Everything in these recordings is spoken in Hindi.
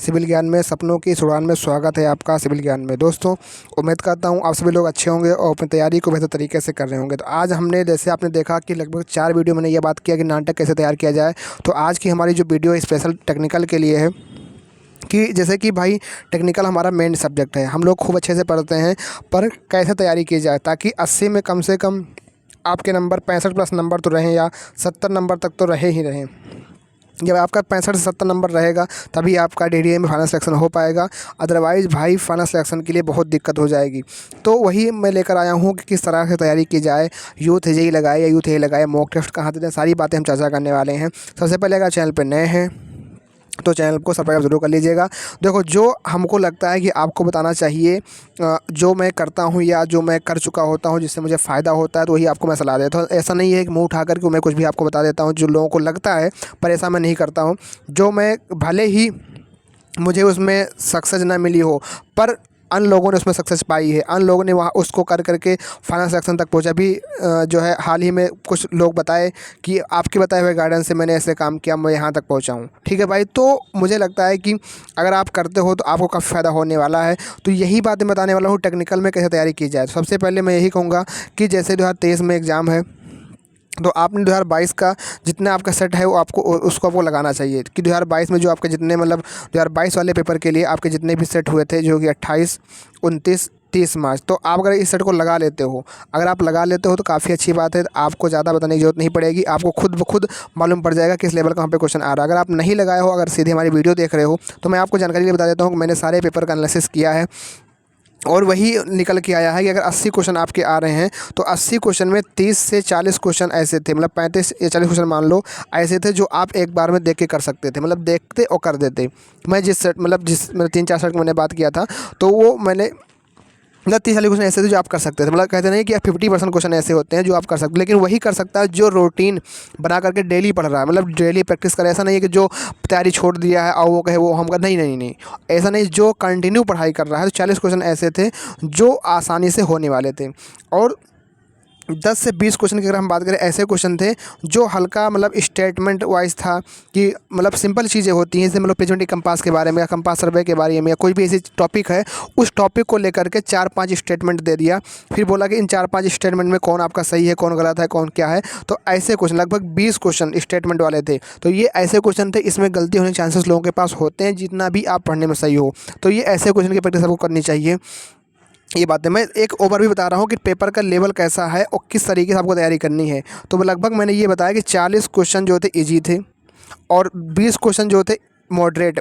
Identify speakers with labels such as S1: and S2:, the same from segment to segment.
S1: सिविल ज्ञान में सपनों की उड़ान में स्वागत है आपका सिविल ज्ञान में। दोस्तों, उम्मीद करता हूँ आप सभी लोग अच्छे होंगे और अपनी तैयारी को बेहतर तरीके से कर रहे होंगे। तो आज हमने जैसे आपने देखा कि लगभग 4 वीडियो मैंने ये बात किया कि नाटक कैसे तैयार किया जाए। तो आज की हमारी जो वीडियो स्पेशल टेक्निकल के लिए है कि जैसे कि भाई टेक्निकल हमारा मेन सब्जेक्ट है, हम लोग खूब अच्छे से पढ़ते हैं, पर कैसे तैयारी की जाए ताकि 80 में कम से कम आपके नंबर 65 प्लस नंबर तो रहें या 70 नंबर तक तो रहे ही रहें। जब आपका 65 से 70 नंबर रहेगा तभी आपका डीडीए में फाइनल सिलेक्शन हो पाएगा, अदरवाइज़ भाई फाइनल सिलेक्शन के लिए बहुत दिक्कत हो जाएगी। तो वही मैं लेकर आया हूँ कि किस तरह से तैयारी की जाए, यूथ जेईई लगाए या यूथ ये लगाए, मॉक टेस्ट कहाँ दें, सारी बातें हम चर्चा करने वाले हैं। सबसे पहले अगर चैनल पर नए हैं तो चैनल को सब्सक्राइब ज़रूर कर लीजिएगा। देखो, जो हमको लगता है कि आपको बताना चाहिए, जो मैं करता हूँ या जो मैं कर चुका होता हूँ जिससे मुझे फ़ायदा होता है, तो वही आपको मैं सलाह देता हूँ। ऐसा नहीं है कि मुँह उठा कर के मैं कुछ भी आपको बता देता हूँ जो लोगों को लगता है, पर ऐसा मैं नहीं करता हूँ। जो मैं भले ही मुझे उसमें सक्सेस ना मिली हो, पर अन्य लोगों ने उसमें सक्सेस पाई है, अन्य लोगों ने वहाँ उसको कर करके फाइनल सिलेक्शन तक पहुँचा। अभी जो है हाल ही में कुछ लोग बताए कि आपके बताए हुए गाइडेंस से मैंने ऐसे काम किया, मैं यहाँ तक पहुँचा हूँ। ठीक है भाई, तो मुझे लगता है कि अगर आप करते हो तो आपको काफ़ी फ़ायदा होने वाला है। तो यही बातें बताने वाला हूँ टेक्निकल में कैसे तैयारी की जाए। तो सबसे पहले मैं यही कहूँगा कि जैसे 2023 में एग्ज़ाम है, तो आपने 2022 का जितना आपका सेट है वो आपको उसको आपको लगाना चाहिए कि 2022 में जो आपके जितने 2022 वाले पेपर के लिए आपके जितने भी सेट हुए थे, जो कि 28, 29, 30 मार्च, तो आप अगर इस सेट को लगा लेते हो, अगर आप लगा लेते हो तो काफ़ी अच्छी बात है। आपको ज़्यादा बताने की ज़रूरत नहीं पड़ेगी, आपको खुद ब खुद मालूम पड़ जाएगा किस लेवल का वहाँ पे क्वेश्चन आ रहा है। अगर आप नहीं लगाए हो, अगर सीधे हमारी वीडियो देख रहे हो, तो मैं आपको जानकारी लिए बता देता हूँ कि मैंने सारे पेपर का एनालिसिस किया है और वही निकल के आया है कि अगर 80 क्वेश्चन आपके आ रहे हैं तो 80 क्वेश्चन में 30 से 40 क्वेश्चन ऐसे थे, 35 या 40 क्वेश्चन मान लो ऐसे थे जो आप एक बार में देख के कर सकते थे, देखते और कर देते। मैं जिस 3-4 सेट मैंने बात किया था, तो वो मैंने 30-40 क्वेश्चन ऐसे थे जो आप कर सकते थे। कहते नहीं कि 50% क्वेश्चन ऐसे होते हैं जो आप कर सकते, लेकिन वही कर सकता है जो रूटीन बना करके डेली पढ़ रहा है, डेली प्रैक्टिस करे। ऐसा नहीं है कि जो तैयारी छोड़ दिया है और वो कहे वो हम कर, नहीं नहीं नहीं, ऐसा नहीं, जो कंटिन्यू पढ़ाई कर रहा है। तो 40 क्वेश्चन ऐसे थे जो आसानी से होने वाले थे, और 10 से 20 क्वेश्चन की अगर हम बात करें, ऐसे क्वेश्चन थे जो हल्का स्टेटमेंट वाइज था कि सिंपल चीज़ें होती हैं, जैसे पेचमेंटी कंपास के बारे में या कंपास सर्वे के बारे में या कोई भी ऐसी टॉपिक है, उस टॉपिक को लेकर के 4-5 स्टेटमेंट दे दिया, फिर बोला कि इन 4-5 स्टेटमेंट में कौन आपका सही है, कौन गलत है, कौन क्या है। तो ऐसे क्वेश्चन लगभग 20 क्वेश्चन स्टेटमेंट वाले थे। तो ये ऐसे क्वेश्चन थे, इसमें गलती होने के चांसेस लोगों के पास होते हैं, जितना भी आप पढ़ने में सही हो। तो ये ऐसे क्वेश्चन की प्रैक्टिस आपको करनी चाहिए। ये बात है, मैं एक ओवरव्यू बता रहा हूँ कि पेपर का लेवल कैसा है और किस तरीके से आपको तैयारी करनी है। तो लगभग मैंने ये बताया कि 40 क्वेश्चन जो थे इजी थे और 20 क्वेश्चन जो थे मॉडरेट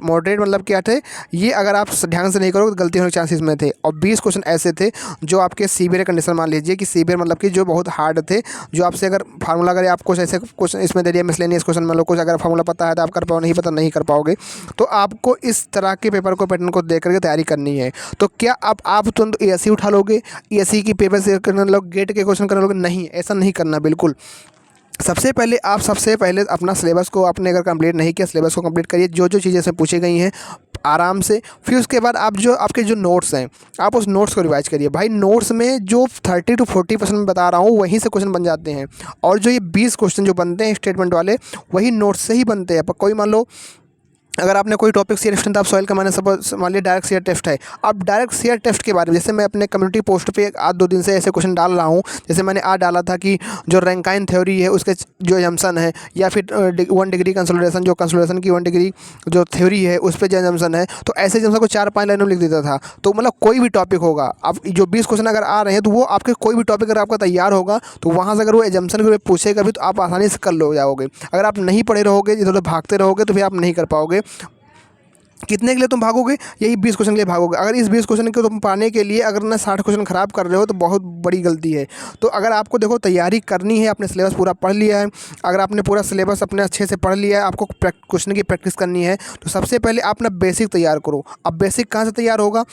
S1: क्या थे, ये अगर आप ध्यान से नहीं करोगे तो गलती होने के चांसेस में थे। और 20 क्वेश्चन ऐसे थे जो आपके सीवियर कंडीशन, मान लीजिए कि सीवियर कि जो बहुत हार्ड थे, जो आपसे अगर फार्मूला अगर आप कुछ ऐसे क्वेश्चन इसमें दे दिया, मिसलेनियस क्वेश्चन, कुछ अगर फार्मूला पता है तो आप कर पाओ, नहीं पता नहीं कर पाओगे। तो आपको इस तरह के पेपर को, पैटर्न को देख करके तैयारी करनी है। तो क्या आप तुरंत एएससी उठा लोगे, एएससी की पेपर से करने लोगे, गेट के क्वेश्चन करने लोगे? नहीं, ऐसा नहीं करना बिल्कुल। सबसे पहले अपना सिलेबस को आपने अगर कंप्लीट नहीं किया, सिलेबस को कंप्लीट करिए, जो जो चीज़ें इसमें पूछी गई हैं आराम से। फिर उसके बाद आप जो आपके जो नोट्स हैं, आप उस नोट्स को रिवाइज करिए। भाई नोट्स में जो 30 to 40% में बता रहा हूँ वहीं से क्वेश्चन बन जाते हैं, और जो ये 20 क्वेश्चन जो बनते हैं स्टेटमेंट वाले, वही नोट्स से ही बनते हैं। पर कोई मान लो अगर आपने कोई टॉपिक शेयर टेस्ट आप सॉइल का, मैंने सपोज मान लिया डायरेक्ट शेयर टेस्ट है, अब डायरेक्ट शेयर टेस्ट के बारे में, जैसे मैं अपने कम्युनिटी पोस्ट पे आज 2 दिन से ऐसे क्वेश्चन डाल रहा हूँ। जैसे मैंने आज डाला था कि जो रैंकाइन थ्योरी है उसके जो एजम्पशन है, या फिर 1 डिग्री कंसोलिडेशन, जो कंसोलिडेशन की 1 डिग्री जो थ्योरी है उस पर जो एजम्पशन है, तो ऐसे एजम्पशन को 4-5 लाइनों में लिख देता था। तो कोई भी टॉपिक होगा, अब जो 20 क्वेश्चन अगर आ रहे हैं, तो वो आपके कोई भी टॉपिक अगर आपका तैयार होगा, तो वहाँ से अगर वो एजम्पशन के पूछेगा भी, तो आप आसानी से कर लो जाओगे। अगर आप नहीं पढ़े रहोगे, इधर उधर भागते रहोगे, तो फिर आप नहीं कर पाओगे। कितने के लिए तुम भागोगे? यही 20 क्वेश्चन के लिए भागोगे। अगर इस 20 क्वेश्चन को तुम पाने के लिए अगर ना 60 क्वेश्चन ख़राब कर रहे हो, तो बहुत बड़ी गलती है। तो अगर आपको देखो तैयारी करनी है, आपने सिलेबस पूरा पढ़ लिया है, अगर आपने पूरा सिलेबस अपने अच्छे से पढ़ लिया है, आपको क्वेश्चन की प्रैक्टिस करनी है, तो सबसे पहले आप ना बेसिक तैयार करो। अब बेसिक कहाँ से तैयार होगा?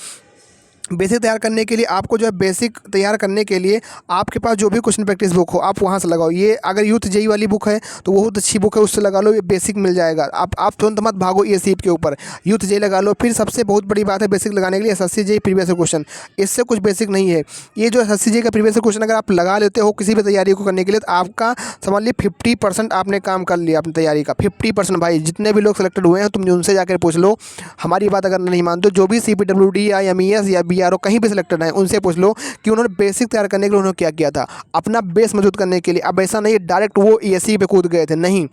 S1: बेसिक तैयार करने के लिए आपको जो है बेसिक तैयार करने के लिए आपके पास जो भी क्वेश्चन प्रैक्टिस बुक हो आप वहाँ से लगाओ। ये अगर यूथ जेई वाली बुक है तो बहुत अच्छी बुक है, उससे लगा लो, ये बेसिक मिल जाएगा। आप तुरंत मत भागो ये सीट के ऊपर, यूथ जेई लगा लो। फिर सबसे बहुत बड़ी बात है बेसिक लगाने के लिए एसएससी जेई प्रीवियस क्वेश्चन, इससे कुछ बेसिक नहीं है। ये जो एसएससी जेई का प्रीवियस क्वेश्चन अगर आप लगा लेते हो किसी भी तैयारी को करने के लिए तो आपका समझ लीजिए 50% आपने काम कर लिया अपनी तैयारी का। 50% भाई, जितने भी लोग सेलेक्टेड हुए हैं तुम उनसे जाकर पूछ लो, हमारी बात अगर नहीं मानते, जो भी CPWD या MES या BRO कहीं भी सिलेक्टेड है उनसे पूछ लो कि उन्होंने बेसिक तैयार करने के लिए उन्होंने क्या किया था अपना बेस मजबूत करने के लिए। अब ऐसा नहीं डायरेक्ट वो ESE पे कूद गए थे, नहीं।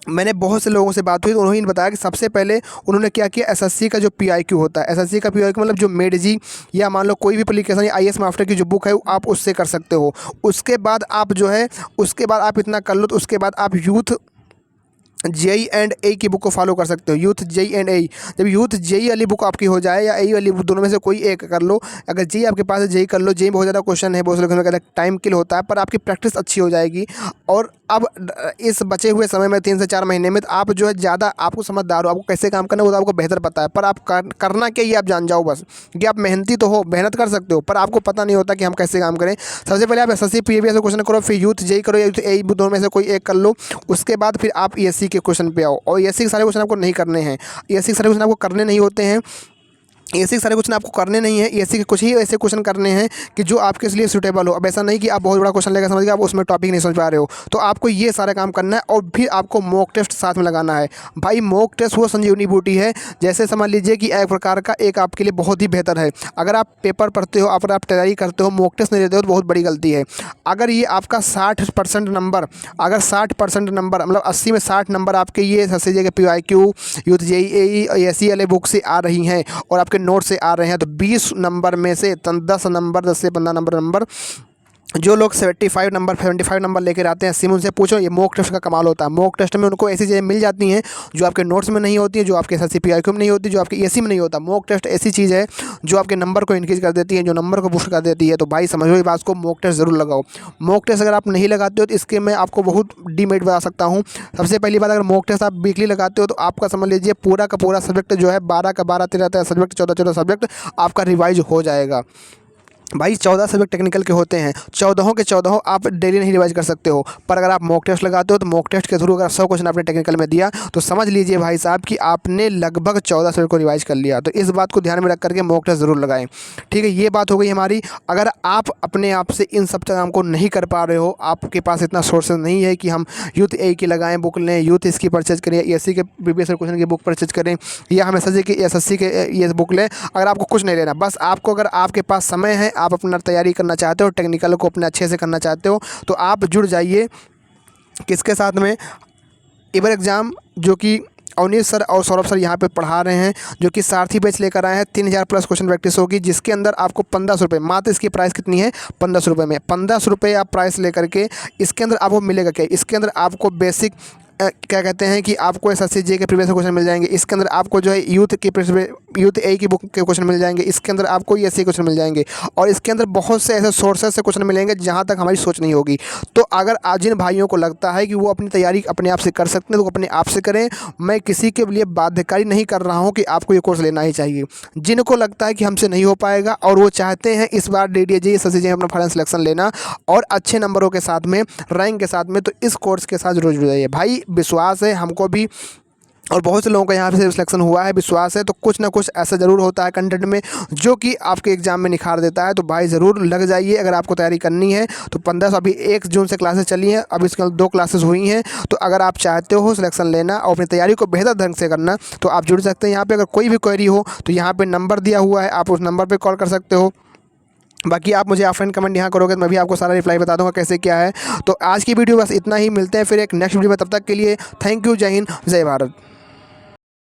S1: मैंने बहुत से लोगों से बात हुई तो उन्होंने बताया कि सबसे पहले उन्होंने क्या किया, एसएससी का जो PIQ होता है, एसएससी का PIQ मतलब जो मेडजी या मान लो कोई भी एप्लीकेशन या IAS मास्टर की जो बुक है आप उससे कर सकते हो। उसके बाद आप जो है उसके बाद आप इतना कर लो तो उसके बाद आप यूथ JEE की बुक को फॉलो कर सकते हो। यूथ JEE, जब यूथ JEE वाली बुक आपकी हो जाए या ए वाली बुक, दोनों में से कोई एक कर लो। अगर JEE आपके पास है JEE कर लो। JEE बहुत ज़्यादा क्वेश्चन है, बहुत से लोग टाइम किल होता है, पर आपकी प्रैक्टिस अच्छी हो जाएगी। और अब इस बचे हुए समय में 3 से 4 महीने में तो आप जो है ज़्यादा आपको समझदार हो, आपको कैसे काम करना है वो तो आपको बेहतर पता है। पर आप करना क्या ये आप जान जाओ बस, कि आप मेहनती तो हो, मेहनत कर सकते हो, पर आपको पता नहीं होता कि हम कैसे काम करें। सबसे पहले आप SSC प्रीवियस क्वेश्चन करो, फिर यूथ JEE करो या यूथ AE, दोनों में से कोई एक कर लो। उसके बाद फिर आप ESC के क्वेश्चन पे आओ। और ESC के सारे क्वेश्चन आपको नहीं करने हैं, ESC के सारे क्वेश्चन आपको करने नहीं होते हैं। ESC के सारे क्वेश्चन आपको करने नहीं है, ESC के कुछ ही ऐसे क्वेश्चन करने हैं कि जो आपके लिए सूटेबल हो। अब ऐसा नहीं कि आप बहुत बड़ा क्वेश्चन लेकर समझ गए आप उसमें टॉपिक नहीं समझ पा रहे हो, तो आपको ये सारा काम करना है। और फिर आपको मॉक टेस्ट साथ में लगाना है। भाई मॉक टेस्ट वो संजीवनी बूटी है, जैसे समझ लीजिए कि एक प्रकार का एक आपके लिए बहुत ही बेहतर है। अगर आप पेपर पढ़ते हो, अगर आप तैयारी करते हो, मॉक टेस्ट नहीं देते हो तो बहुत बड़ी गलती है। अगर ये आपका 60% नंबर, अगर 60% नंबर मतलब 80 में 60 नंबर आपके ये SSC के PIQ, यूथ JEE, ESE वाले बुक से आ रही हैं और आपके नोट से आ रहे हैं, तो 20 नंबर में से 10 नंबर, 10 से 15 नंबर जो लोग 75 नंबर लेकर आते हैं, सिम उनसे पूछो। ये मॉक टेस्ट का कमाल होता है। मॉक टेस्ट में उनको ऐसी चीज़ें मिल जाती हैं जो आपके नोट्स में नहीं होती है, जो आपके SSC PIQ में नहीं होती, जो आपके ESE में नहीं होता। मॉक टेस्ट ऐसी चीज़ है जो आपके नंबर को इंक्रीज कर देती है, जो नंबर को बूस्ट कर देती है। तो भाई समझो इस बात को, मॉक टेस्ट ज़रूर लगाओ। मॉक टेस्ट अगर आप नहीं लगाते हो तो इसके मैं आपको बहुत डीमेरिट बता सकता हूँ। सबसे पहली बात, अगर मॉक टेस्ट आप वीकली लगाते हो तो आपका समझ लीजिए पूरा का पूरा सब्जेक्ट जो है 12 का 12 13 सब्जेक्ट, 14 सब्जेक्ट आपका रिवाइज हो जाएगा। भाई 14 सब्जेक्ट टेक्निकल के होते हैं, 14 के 14 आप डेली नहीं रिवाइज कर सकते हो। पर अगर आप मॉक टेस्ट लगाते हो तो मॉक टेस्ट के थ्रू अगर 100 क्वेश्चन आपने टेक्निकल में दिया तो समझ लीजिए भाई साहब कि आपने लगभग 14 सब्जेक्ट को रिवाइज कर लिया। तो इस बात को ध्यान में रख करके मॉक टेस्ट ज़रूर लगाएं। ठीक है, ये बात हो गई हमारी। अगर आप अपने आप से इन सब काम को नहीं कर पा रहे हो, आपके पास इतना सोर्सेज नहीं है कि हम यूथ ए की लगाएं बुक लें, यूथ इसकी परचेज करें, ESC के प्रीवियस क्वेश्चन की बुक परचेज करें, या हम SSC के ये बुक लें। अगर आपको कुछ नहीं लेना, बस आपको अगर आपके पास समय है, आप अपना तैयारी करना चाहते हो, टेक्निकल को अपने अच्छे से करना चाहते हो, तो आप जुड़ जाइए किसके साथ में, इबर एग्ज़ाम, जो कि अवनीश सर और सौरभ सर यहाँ पे पढ़ा रहे हैं, जो कि सारथी बैच लेकर आए हैं। 3000 प्लस क्वेश्चन प्रैक्टिस होगी, जिसके अंदर आपको 1500 रुपये, मात्र इसकी प्राइस कितनी है 1500 रुपये में, 1500 रुपये आप प्राइस लेकर के इसके अंदर आपको मिलेगा क्या, इसके अंदर आपको बेसिक क्या कहते हैं कि आपको SSC JEE के प्रीवियस क्वेश्चन मिल जाएंगे। इसके अंदर आपको जो है यूथ ए की बुक के क्वेश्चन मिल जाएंगे। इसके अंदर आपको ESC क्वेश्चन मिल जाएंगे। और इसके अंदर बहुत से ऐसे सोर्सेस से क्वेश्चन मिलेंगे जहाँ तक हमारी सोच नहीं होगी। तो अगर आज जिन भाइयों को लगता है कि वो अपनी तैयारी अपने आप से कर सकते हैं तो अपने आप से करें। मैं किसी के लिए बाध्यकारी नहीं कर रहा हूँ कि आपको ये कोर्स लेना ही चाहिए। जिनको लगता है कि हमसे नहीं हो पाएगा और वो चाहते हैं इस बार DDA JEE SSC JEE अपना फाइनल सिलेक्शन लेना और अच्छे नंबरों के साथ में, रैंक के साथ में, तो इस कोर्स के साथ जरूर जुड़ जाइए भाई। विश्वास है हमको भी और बहुत से लोगों का यहाँ से सिलेक्शन हुआ है, विश्वास है। तो कुछ ना कुछ ऐसा ज़रूर होता है कंटेंट में जो कि आपके एग्ज़ाम में निखार देता है। तो भाई ज़रूर लग जाइए अगर आपको तैयारी करनी है। तो 15 अभी 1 जून से क्लासेस चली हैं, अब इसके 2 क्लासेस हुई हैं। तो अगर आप चाहते हो सिलेक्शन लेना और अपनी तैयारी को बेहतर ढंग से करना तो आप जुड़ सकते हैं यहाँ पर। अगर कोई भी क्वेरी हो तो यहाँ पर नंबर दिया हुआ है, आप उस नंबर पर कॉल कर सकते हो। बाकी आप मुझे ऑफलाइन कमेंट यहाँ करोगे तो मैं भी आपको सारा रिप्लाई बता दूंगा कैसे क्या है। तो आज की वीडियो बस इतना ही, मिलते हैं फिर एक नेक्स्ट वीडियो में। तब तक के लिए थैंक यू, जय हिंद, जय भारत।